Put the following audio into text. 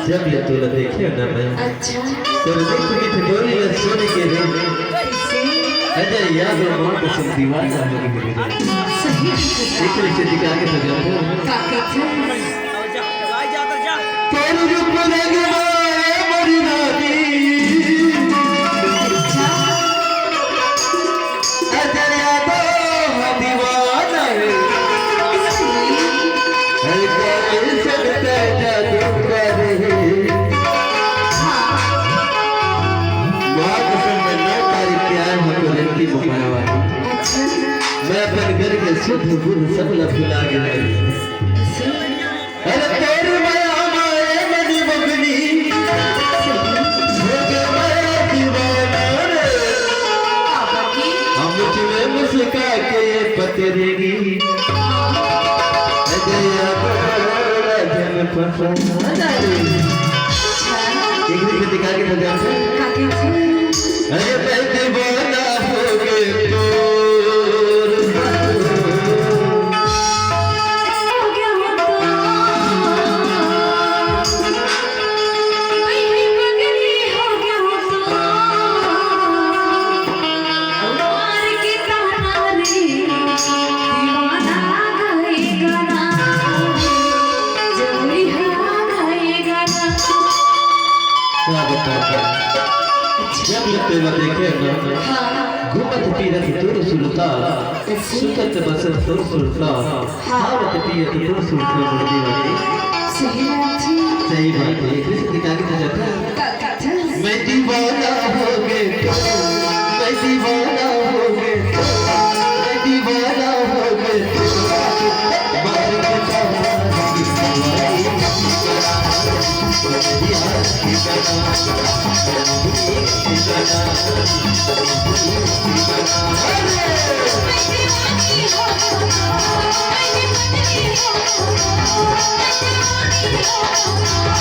जब ये तोला देखे ना मैं अच्छा तेरे देख के ठिठोरी या सोने के रे अजय याद है मौत से दीवाना हो गई मेरे सही एक रिश्ते दिखा के तो जाओ काका था तेरे रूप लगे मेरी रानी अजय याद है दीवाना है हर कोई सबसे जादू करे मैं अपन घर के शुद्ध बुद्ध सब भुला गया अरे तेरे माया माए मेरी मगनी हो गया मैं दीवाना रे हम तुझे मुस्का के पतरेगी अजय जन फसाना रे एक दिन दिखा के बजा अरे मैं दीवाना हो गया जब तेरा देखे ना घूमत पीरत तोर सुल्तान सुतत बसत तोर सुल्तान हावत पियत तोर सुल्तान मुर्दी वाली सही बात है किस दिखा के जाता मैं दीवाना हो गया मैं दीवाना हो गया मैं दीवाना हो गया मार के Oh